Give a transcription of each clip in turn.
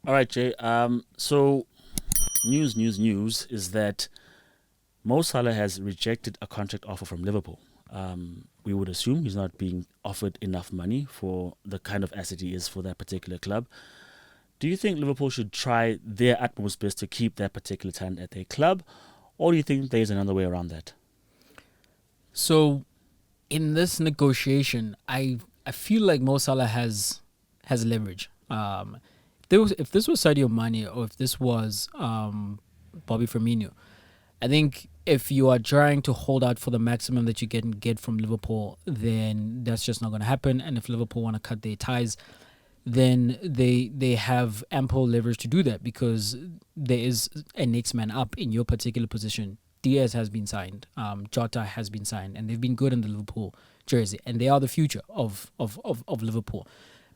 All right, Jay. So news is that Mo Salah has rejected a contract offer from Liverpool. We would assume he's not being offered enough money for the kind of asset he is for that particular club. Do you think Liverpool should try their utmost best to keep that particular talent at their club, or do you think there's another way around that? So in this negotiation, I feel like Mo Salah has leverage. If this was Sadio Mane or if this was Bobby Firmino, I think if you are trying to hold out for the maximum that you can get from Liverpool, then that's just not going to happen. And if Liverpool want to cut their ties, then they have ample leverage to do that because there is a next man up in your particular position. Diaz has been signed, Jota has been signed, and they've been good in the Liverpool jersey, and they are the future of Liverpool.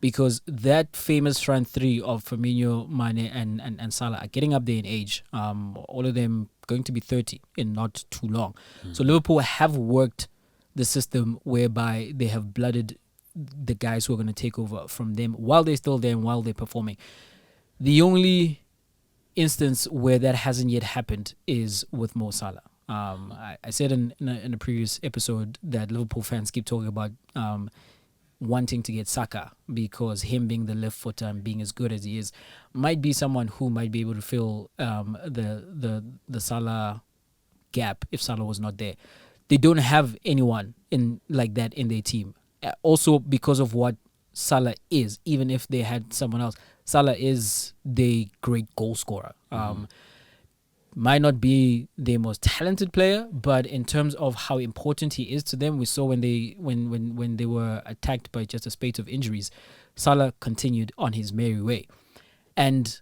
Because that famous front three of Firmino, Mane, and Salah are getting up there in age. All of them going to be 30 in not too long. So Liverpool have worked the system whereby they have blooded the guys who are going to take over from them while they're still there and while they're performing. The only instance where that hasn't yet happened is with Mo Salah. I said in a previous episode that Liverpool fans keep talking about wanting to get Saka because him being the left footer and being as good as he is might be someone who might be able to fill the Salah gap if Salah was not there. They don't have anyone in like that in their team. Also because of what Salah is, even if they had someone else, Salah is the great goal scorer. Might not be the most talented player, but in terms of how important he is to them, we saw when they were attacked by just a spate of injuries, Salah continued on his merry way. And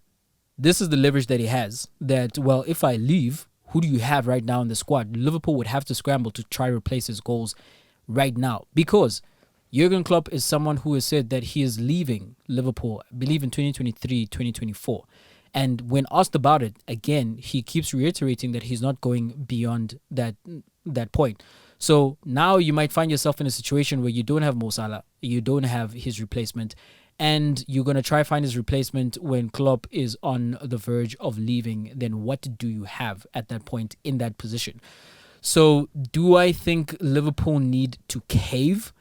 this is the leverage that he has, that, well, if I leave, who do you have right now in the squad? Liverpool would have to scramble to try to replace his goals right now because Jurgen Klopp is someone who has said that he is leaving Liverpool, I believe in 2023, 2024. And when asked about it, again, he keeps reiterating that he's not going beyond that point. So now you might find yourself in a situation where you don't have Mo Salah, you don't have his replacement, and you're going to try find his replacement when Klopp is on the verge of leaving. Then what do you have at that point in that position? So do I think Liverpool need to cave?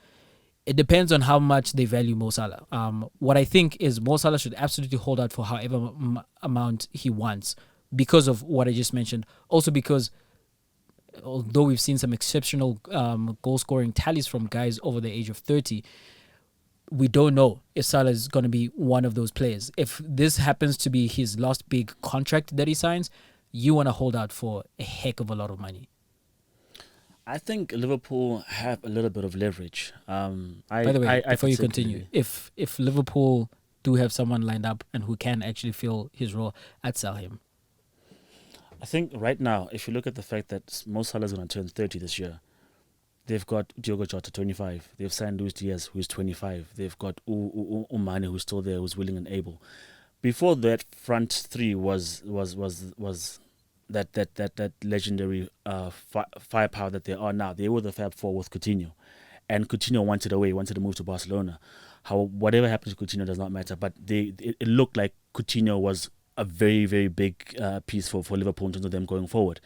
It depends on how much they value Mo Salah. What I think is Mo Salah should absolutely hold out for however amount he wants because of what I just mentioned. Also because although we've seen some exceptional goal-scoring tallies from guys over the age of 30, we don't know if Salah is going to be one of those players. If this happens to be his last big contract that he signs, you want to hold out for a heck of a lot of money. I think Liverpool have a little bit of leverage. By the way, before you continue, if Liverpool do have someone lined up and who can actually fill his role, I'd sell him. I think right now, if you look at the fact that Mo Salah is going to turn 30 this year, they've got Diogo Jota, 25. They've signed Luis Diaz, who's 25. They've got Mane, who's still there, who's willing and able. Before that, front three was that legendary firepower that they are now. They were the Fab Four with Coutinho. And Coutinho wanted to move to Barcelona. Whatever happened to Coutinho does not matter. But it looked like Coutinho was a very, very big piece for Liverpool in terms of them going forward.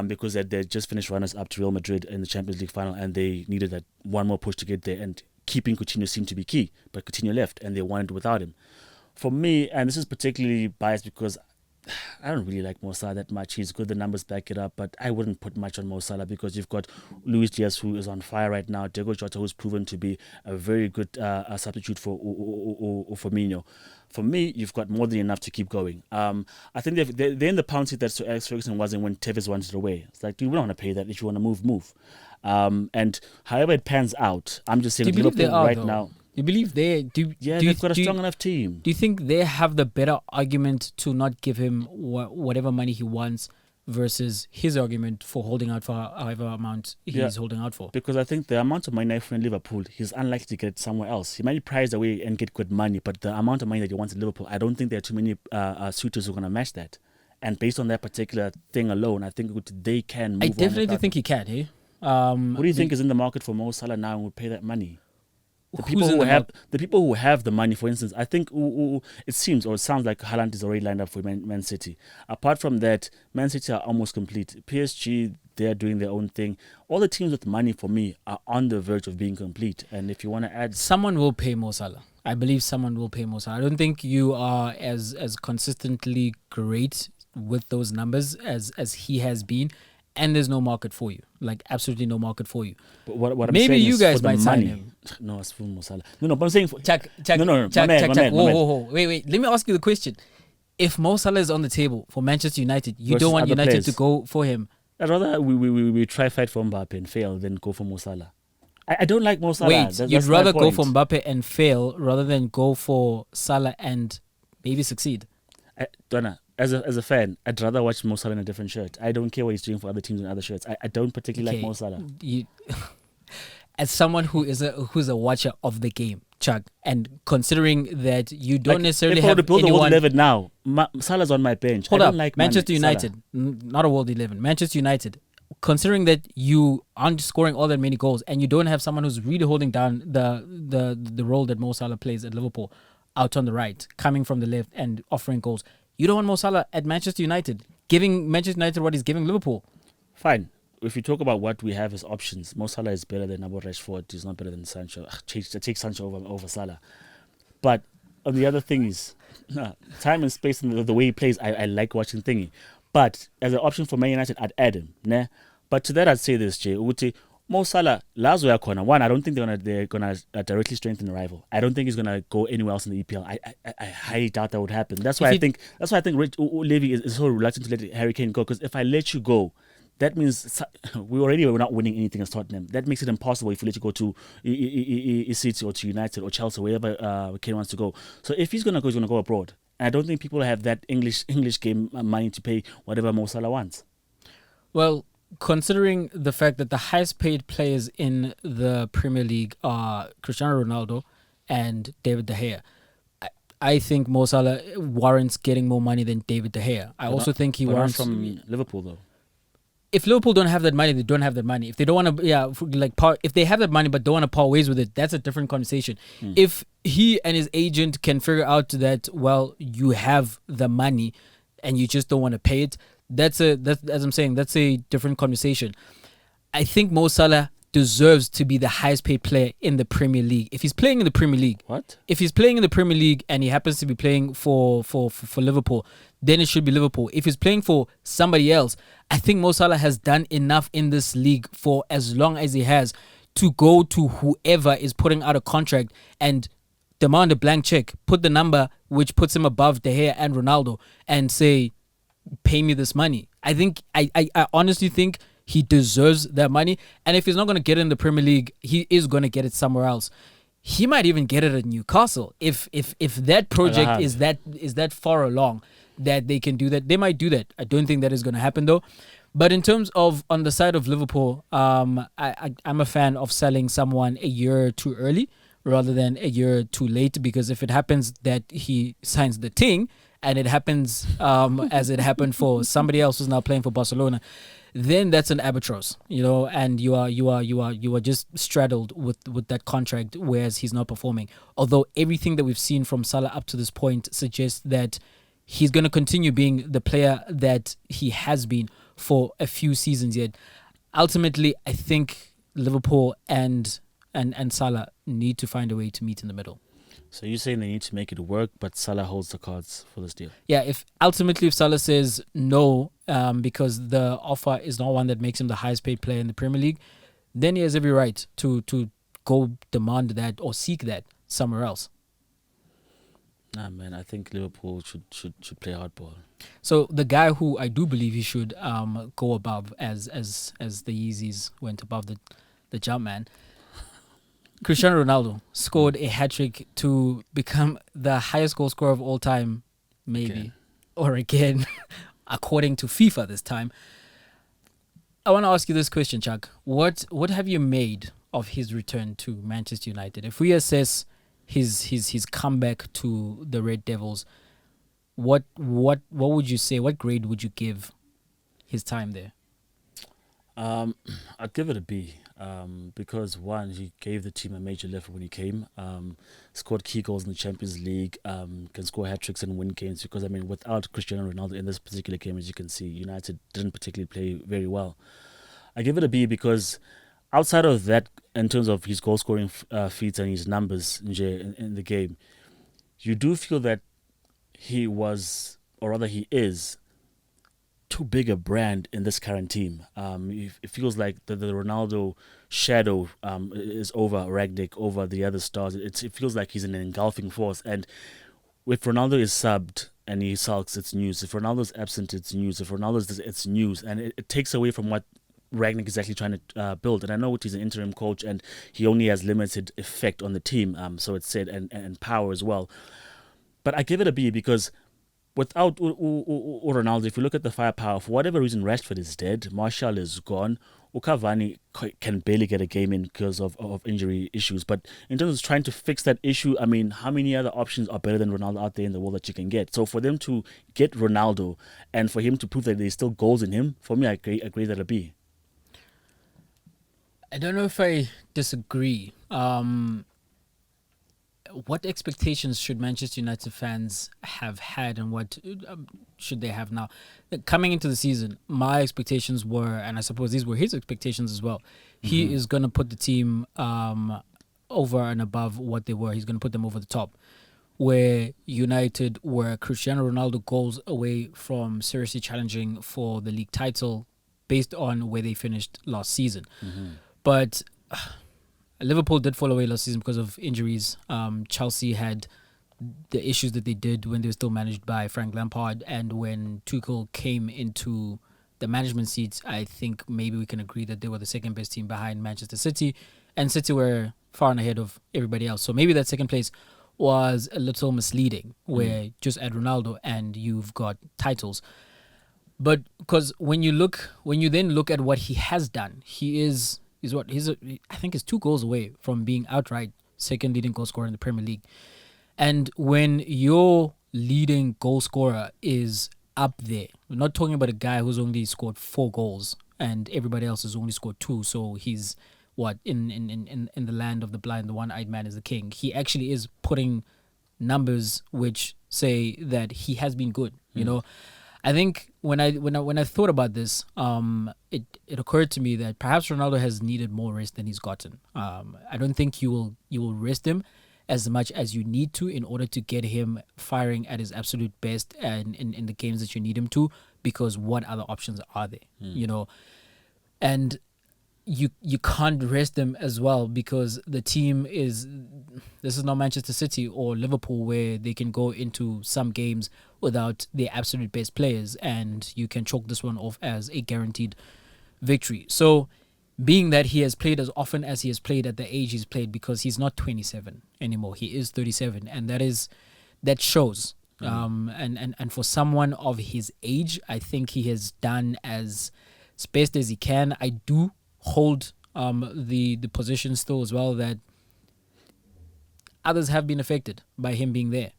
Because they just finished runners-up to Real Madrid in the Champions League final and they needed that one more push to get there. And keeping Coutinho seemed to be key. But Coutinho left and they wanted without him. For me, and this is particularly biased because I don't really like Mo Salah that much. He's good, the numbers back it up, but I wouldn't put much on Mo Salah because you've got Luis Diaz, who is on fire right now, Diogo Jota, who's proven to be a very good substitute for Firmino. For me, you've got more than enough to keep going. I think they're in the pound seat that Sir Alex Ferguson wasn't when Tevez wanted it away. It's like, dude, we don't want to pay that. If you want to move. And however it pans out, I'm just saying Liverpool right now. You believe they've got a strong enough team. Do you think they have the better argument to not give him whatever money he wants versus his argument for holding out for however amount he's holding out for? Because I think the amount of money I in Liverpool, he's unlikely to get it somewhere else. He might be priced away and get good money, but the amount of money that he wants in Liverpool, I don't think there are too many suitors who are going to match that. And based on that particular thing alone, I think they can move on. I definitely think he can, hey? Who do you think is in the market for Mo Salah now and would pay that money? who's in the the people who have the money, for instance, I think it seems or it sounds like Haaland is already lined up for Man City. Apart from that, Man City are almost complete. PSG, they're doing their own thing. All the teams with money for me are on the verge of being complete. And if you want to add, someone will pay Mo Salah. I believe someone will pay Mo Salah. I don't think you are as consistently great with those numbers as he has been, and there's no market for you. Like absolutely no market for you. but what I'm Maybe saying you is guys for the might sign money. him. No, it's for Mo Salah. No, but I'm saying for Check. No, my Check. man. Whoa. Wait. Let me ask you the question. If Mo Salah is on the table for Manchester United, you Versus don't want other United players. to go for him. I'd rather we try fight for Mbappe and fail than go for Mo Salah. I don't like Mo Salah. Wait, That's you'd my rather go point. for Mbappe and fail rather than go for Salah and maybe succeed. Donna, as a fan, I'd rather watch Mo Salah in a different shirt. I don't care what he's doing for other teams in other shirts. I don't particularly like Mo Salah. You, as someone who's a watcher of the game, Chuck, and considering that you don't necessarily if I were have to build a world anyone. 11 now, Salah's on my bench. Hold I up, don't like Manchester Salah. United, not a World 11. Manchester United, considering that you aren't scoring all that many goals and you don't have someone who's really holding down the role that Mo Salah plays at Liverpool, out on the right, coming from the left and offering goals, you don't want Mo Salah at Manchester United, giving Manchester United what he's giving Liverpool. Fine. If you talk about what we have as options, Mo Salah is better than Abu Rashford. He's not better than Sancho. Take Sancho over Salah. But the other thing is, time and space and the way he plays, I like watching thingy. But as an option for Man United, I'd add him. Nah? But to that, I'd say this, Jay. Mo Salah, Lazo Yakona. One, I don't think they're gonna directly strengthen the rival. I don't think he's gonna go anywhere else in the EPL. I highly doubt that would happen. That's why I think Levy is so reluctant to let Harry Kane go. Because if I let you go, that means we're not winning anything as Tottenham. That makes it impossible if we let you go to City or to United or Chelsea, wherever Kane wants to go. So if he's gonna go abroad. And I don't think people have that English game money to pay whatever Mo Salah wants. Well, considering the fact that the highest paid players in the Premier League are Cristiano Ronaldo and David De Gea, I think Mo Salah warrants getting more money than David De Gea. I also think he warrants from Liverpool though. If Liverpool don't have that money, they don't have that money. If they don't want to, if they have that money but don't want to part ways with it, that's a different conversation. If he and his agent can figure out that, well, you have the money and you just don't want to pay it, that's as I'm saying, that's a different conversation. I think Mo Salah deserves to be the highest paid player in the Premier League. If he's playing in the Premier League, if he's playing in the Premier League and he happens to be playing for Liverpool, then it should be Liverpool. If he's playing for somebody else, I think Mo Salah has done enough in this league for as long as he has to go to whoever is putting out a contract and demand a blank check, put the number which puts him above De Gea and Ronaldo and say, pay me this money. I honestly think he deserves that money. And if he's not going to get it in the Premier League, he is going to get it somewhere else. He might even get it at Newcastle. If that project is that far along that they can do that, they might do that. I don't think that is going to happen though. But in terms of on the side of Liverpool, I'm a fan of selling someone a year too early rather than a year too late, because if it happens that he signs the thing and it happens as it happened for somebody else who's now playing for Barcelona, then that's an albatross, and you are just straddled with that contract, whereas he's not performing. Although everything that we've seen from Salah up to this point suggests that he's going to continue being the player that he has been for a few seasons yet. Ultimately, I think Liverpool and Salah need to find a way to meet in the middle. So you're saying they need to make it work, but Salah holds the cards for this deal? Yeah, if Salah says no, because the offer is not one that makes him the highest paid player in the Premier League, then he has every right to go demand that or seek that somewhere else. Nah, man, I think Liverpool should play hardball. So the guy who I do believe he should go above, as the Yeezys went above the jump man, Cristiano Ronaldo scored a hat-trick to become the highest goal scorer of all time, maybe, or again, according to FIFA this time. I want to ask you this question, Chuck. What have you made of his return to Manchester United? If we assess his comeback to the Red Devils, what would you say? What grade would you give his time there? I'd give it a B. because one, he gave the team a major lift when he came. Scored key goals in the Champions League. Can score hat tricks and win games. Because I mean, without Cristiano Ronaldo in this particular game, as you can see, United didn't particularly play very well. I give it a B because outside of that, in terms of his goal scoring feats and his numbers in the game, you do feel that he was, or rather, he is too big a brand in this current team. It feels like the Ronaldo shadow is over Ragnick, over the other stars. It feels like he's an engulfing force. And if Ronaldo is subbed and he sulks, it's news. If Ronaldo's absent, it's news. If Ronaldo's, it's news. And it takes away from what Ragnick is actually trying to build. And I know he's an interim coach and he only has limited effect on the team, so it's said, and power as well. But I give it a B because without Ronaldo, if you look at the firepower, for whatever reason, Rashford is dead, Martial is gone, Cavani can barely get a game in because of injury issues. But in terms of trying to fix that issue, I mean, how many other options are better than Ronaldo out there in the world that you can get? So for them to get Ronaldo and for him to prove that there's still goals in him, for me, I agree that a B. I don't know if I disagree. What expectations should Manchester United fans have had, and what should they have now? Coming into the season, my expectations were, and I suppose these were his expectations as well. He is going to put the team over and above what they were. He's going to put them over the top. Where United were Cristiano Ronaldo goals away from seriously challenging for the league title based on where they finished last season. But Liverpool did fall away last season because of injuries. Chelsea had the issues that they did when they were still managed by Frank Lampard, and when Tuchel came into the management seats, I think maybe we can agree that they were the second best team behind Manchester City, and City were far and ahead of everybody else. So maybe that second place was a little misleading, where just add Ronaldo and you've got titles. But because when you then look at what he has done, I think he's 2 goals away from being outright second leading goal scorer in the Premier League. And when your leading goal scorer is up there, we're not talking about a guy who's only scored 4 goals and everybody else has only scored 2. So he's in the land of the blind, the one-eyed man is the king. He actually is putting numbers which say that he has been good. You know, I think when I thought about this, it occurred to me that perhaps Ronaldo has needed more rest than he's gotten. I don't think you will rest him as much as you need to in order to get him firing at his absolute best and in the games that you need him to, because what other options are there? You know, and you can't rest them as well because the team this is not Manchester City or Liverpool where they can go into some games without their absolute best players and you can chalk this one off as a guaranteed victory. So being that he has played as often as he has played at the age he's played, because he's not 27 anymore, he is 37, and that shows. And for someone of his age, I think he has done as best as he can. I do hold the position still as well that others have been affected by him being there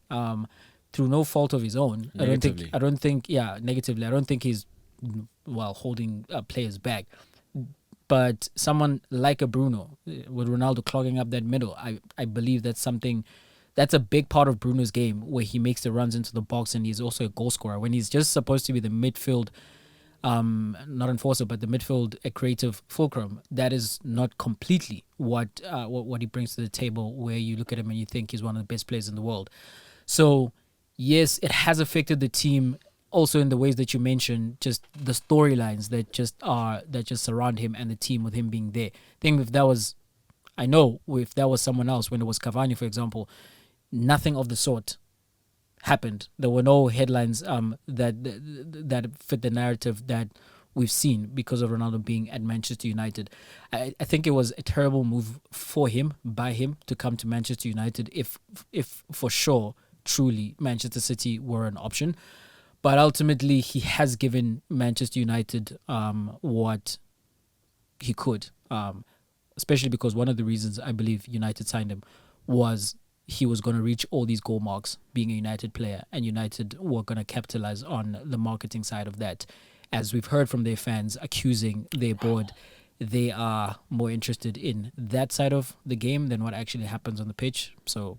through no fault of his own. Negatively. I don't think negatively. I don't think he's holding players back. But someone like a Bruno, with Ronaldo clogging up that middle, I believe that's a big part of Bruno's game, where he makes the runs into the box and he's also a goal scorer. When he's just supposed to be the midfield not enforcer, but the midfield, a creative fulcrum, that is not completely what he brings to the table, where you look at him and you think he's one of the best players in the world. So yes, it has affected the team also in the ways that you mentioned, just the storylines that just surround him and the team with him being there. If that was someone else, when it was Cavani, for example, nothing of the sort happened. There were no headlines that fit the narrative that we've seen because of Ronaldo being at Manchester United. I think it was a terrible move by him to come to Manchester United, if for sure truly Manchester City were an option. But ultimately, he has given Manchester United what he could, especially because one of the reasons I believe United signed him was he was going to reach all these goal marks being a United player, and United were going to capitalize on the marketing side of that, as we've heard from their fans accusing their board they are more interested in that side of the game than what actually happens on the pitch. So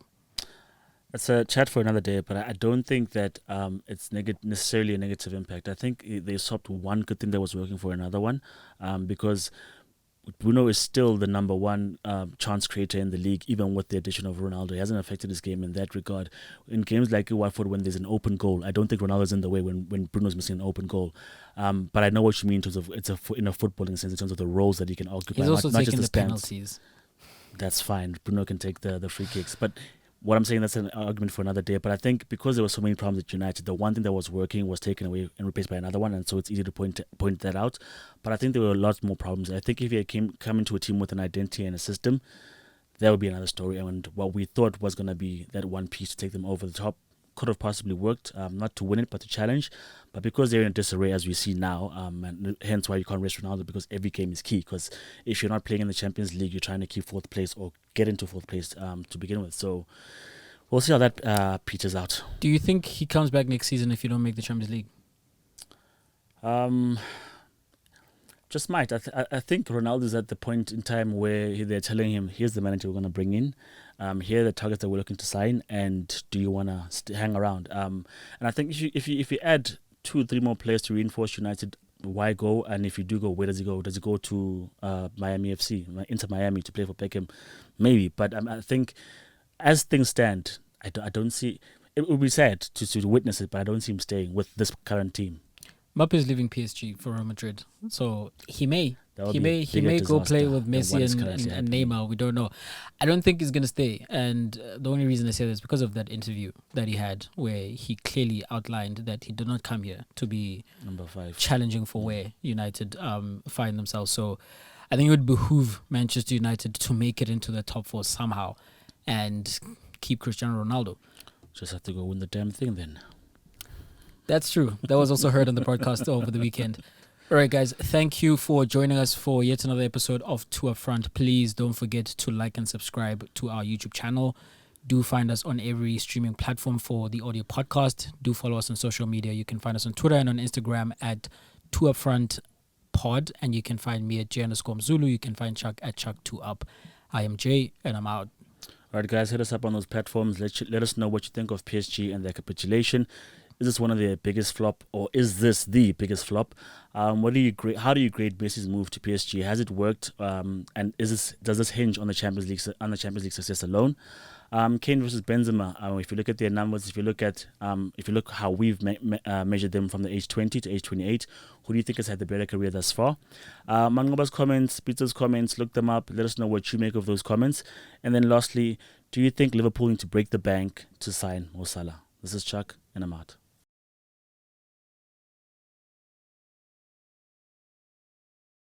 It's a chat for another day, but I don't think that it's necessarily a negative impact. I think they swapped one good thing that was working for another one, because Bruno is still the number one chance creator in the league, even with the addition of Ronaldo. He hasn't affected his game in that regard. In games like Watford, when there's an open goal, I don't think Ronaldo's in the way when Bruno's missing an open goal. But I know what you mean in terms of in a footballing sense, in terms of the roles that he can occupy. he's also not taking just the stance. penalties. That's fine. Bruno can take the free kicks, but what I'm saying, that's an argument for another day. But I think because there were so many problems at United, the one thing that was working was taken away and replaced by another one, and so it's easy to point that out. But I think there were lots more problems. I think if he come into a team with an identity and a system, that would be another story. And what we thought was going to be that one piece to take them over the top could have possibly worked, not to win it, but to challenge. But because they're in disarray, as we see now, and hence why you can't rest Ronaldo, because every game is key. Because if you're not playing in the Champions League, you're trying to keep fourth place or get into fourth place to begin with. So we'll see how that peters out. Do you think he comes back next season if you don't make the Champions League? Just might. I think Ronaldo's at the point in time where they're telling him, here's the manager we're going to bring in. Here are the targets that we're looking to sign, and do you want to hang around? And I think if you add 2-3 more players to reinforce United, why go? And if you do go, where does he go? Does he go to Miami FC, Inter Miami, to play for Beckham? Maybe. But I think as things stand, I don't see. It would be sad to witness it, but I don't see him staying with this current team. Mbappe is leaving PSG for Real Madrid, so he may go disaster play with than Messi what is and currently Neymar. We don't know. I don't think he's gonna stay, and the only reason I say that is because of that interview that he had, where he clearly outlined that he did not come here to be number 5 challenging for where United find themselves. So I think it would behoove Manchester United to make it into the top 4 somehow and keep Cristiano Ronaldo. Just have to go win the damn thing then. That's true. That was also heard on the podcast over the weekend. All right, guys. Thank you for joining us for yet another episode of Two Up Front. Please don't forget to like and subscribe to our YouTube channel. Do find us on every streaming platform for the audio podcast. Do follow us on social media. You can find us on Twitter and on Instagram at Two Upfront Pod, and you can find me at J_Mzulu. You can find Chuck at Chuck2Up. I am Jay, and I'm out. All right, guys, hit us up on those platforms. Let us know what you think of PSG and their capitulation. Is this one of their biggest flop, or is this the biggest flop? How do you grade Messi's move to PSG? Has it worked? And does this hinge on the Champions League success alone? Kane versus Benzema. If you look at their numbers, if you look how we've measured them from the age 20 to age 28, who do you think has had the better career thus far? Mangoba's comments, Peter's comments, look them up. Let us know what you make of those comments. And then lastly, do you think Liverpool need to break the bank to sign Mo Salah? This is Chuck, and I'm out.